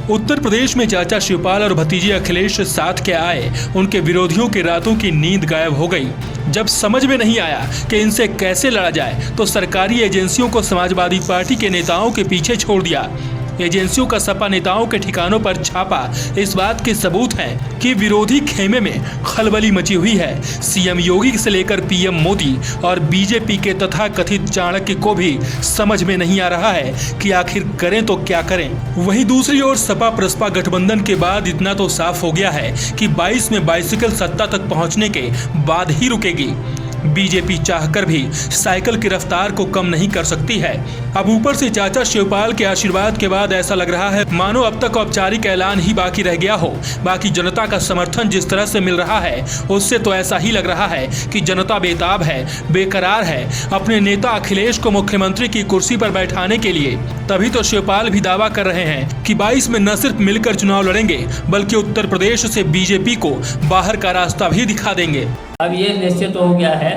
उत्तर प्रदेश में चाचा शिवपाल और भतीजे अखिलेश साथ के आए, उनके विरोधियों की रातों की नींद गायब हो गई। जब समझ में नहीं आया कि इनसे कैसे लड़ा जाए तो सरकारी एजेंसियों को समाजवादी पार्टी के नेताओं के पीछे छोड़ दिया। एजेंसियों का सपा नेताओं के ठिकानों पर छापा इस बात के सबूत हैं कि विरोधी खेमे में खलबली मची हुई है। सीएम योगी से लेकर पीएम मोदी और बीजेपी के तथाकथित चाणक्य को भी समझ में नहीं आ रहा है कि आखिर करें तो क्या करें। वहीं दूसरी ओर सपा प्रसपा गठबंधन के बाद इतना तो साफ हो गया है कि 22 में बाइसिकल सत्ता तक पहुंचने के बाद ही रुकेगी। बीजेपी चाहकर भी साइकिल की रफ्तार को कम नहीं कर सकती है। अब ऊपर से चाचा शिवपाल के आशीर्वाद के बाद ऐसा लग रहा है मानो अब तक औपचारिक ऐलान ही बाकी रह गया हो। बाकी जनता का समर्थन जिस तरह से मिल रहा है उससे तो ऐसा ही लग रहा है कि जनता बेताब है, बेकरार है अपने नेता अखिलेश को मुख्यमंत्री की कुर्सी पर बैठाने के लिए। तभी तो शिवपाल भी दावा कर रहे हैं कि 22 में न सिर्फ मिलकर चुनाव लड़ेंगे बल्कि उत्तर प्रदेश से बीजेपी को बाहर का रास्ता भी दिखा देंगे। अब ये निश्चित हो गया है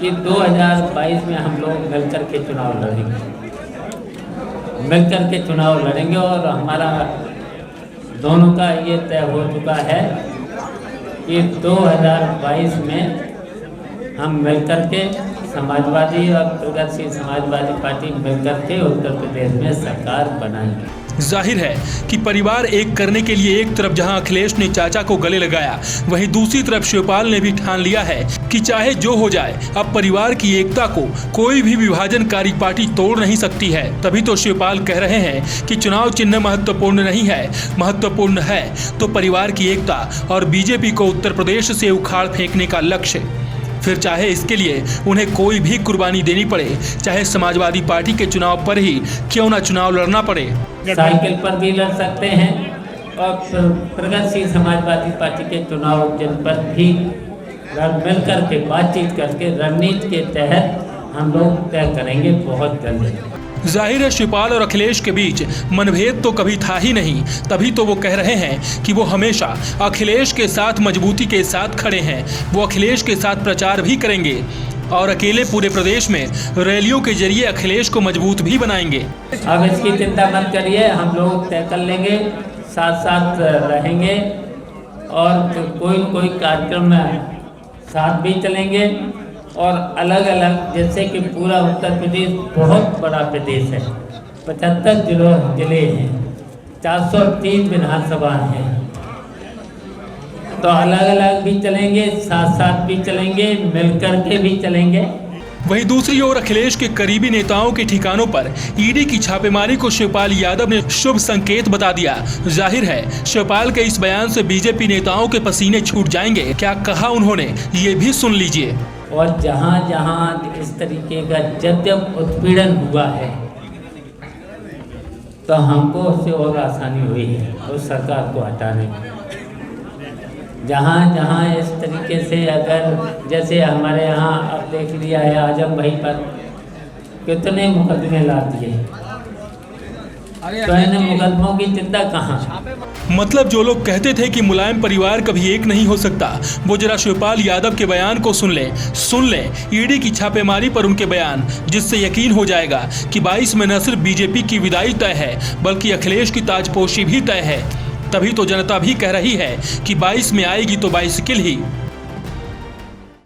कि 2022 में हम लोग मिलकर के चुनाव लड़ेंगे और हमारा दोनों का ये तय हो चुका है कि 2022 में हम मिलकर के समाजवादी और प्रगतिशील समाजवादी पार्टी मिलकर के उत्तर प्रदेश में सरकार बनाएंगे। जाहिर है कि परिवार एक करने के लिए एक तरफ जहां अखिलेश ने चाचा को गले लगाया, वहीं दूसरी तरफ शिवपाल ने भी ठान लिया है कि चाहे जो हो जाए अब परिवार की एकता को कोई भी विभाजनकारी पार्टी तोड़ नहीं सकती है। तभी तो शिवपाल कह रहे हैं कि चुनाव चिन्ह महत्वपूर्ण नहीं है, महत्वपूर्ण है तो परिवार की एकता और बीजेपी को उत्तर प्रदेश से उखाड़ फेंकने का लक्ष्य। फिर चाहे इसके लिए उन्हें कोई भी कुर्बानी देनी पड़े, चाहे समाजवादी पार्टी के चुनाव पर ही क्यों ना चुनाव लड़ना पड़े। साइकिल पर भी लड़ सकते हैं और प्रगतिशील समाजवादी पार्टी के चुनाव जिन पर भी मिल करके बातचीत करके रणनीति के तहत हम लोग तय करेंगे बहुत जल्द। जाहिर है शिवपाल और अखिलेश के बीच मनभेद तो कभी था ही नहीं, तभी तो वो कह रहे हैं कि वो हमेशा अखिलेश के साथ मजबूती के साथ खड़े हैं। वो अखिलेश के साथ प्रचार भी करेंगे और अकेले पूरे प्रदेश में रैलियों के जरिए अखिलेश को मजबूत भी बनाएंगे। अब इसकी चिंता मत करिए, हम लोग तय कर लेंगे, साथ साथ रहेंगे और कोई कार्यक्रम में साथ भी चलेंगे और अलग अलग, जैसे कि पूरा उत्तर प्रदेश बहुत बड़ा प्रदेश है, 75 जिले हैं, 430 विधानसभा हैं, तो अलग अलग भी चलेंगे, साथ साथ भी चलेंगे, मिलकर के भी चलेंगे। वहीं दूसरी ओर अखिलेश के करीबी नेताओं के ठिकानों पर ईडी की छापेमारी को शिवपाल यादव ने शुभ संकेत बता दिया। जाहिर है शिवपाल के इस बयान से बीजेपी नेताओं के पसीने छूट जाएंगे। क्या कहा उन्होंने ये भी सुन लीजिए। और जहाँ जहाँ इस तरीके का जब उत्पीड़न हुआ है तो हमको उससे और आसानी हुई है उस सरकार को हटाने में। जहाँ जहाँ इस तरीके से अगर जैसे हमारे यहाँ अब देख लिया है आजम भाई पर कितने मुकदमे ला दिए, तो इन मुकदमों की चिंता कहाँ। मतलब जो लोग कहते थे कि मुलायम परिवार कभी एक नहीं हो सकता, वो जरा शिवपाल यादव के बयान को सुन लें ईडी की छापेमारी पर उनके बयान, जिससे यकीन हो जाएगा कि 22 में न सिर्फ बीजेपी की विदाई तय है बल्कि अखिलेश की ताजपोशी भी तय है। तभी तो जनता भी कह रही है कि 22 में आएगी तो बाइसिकल ही।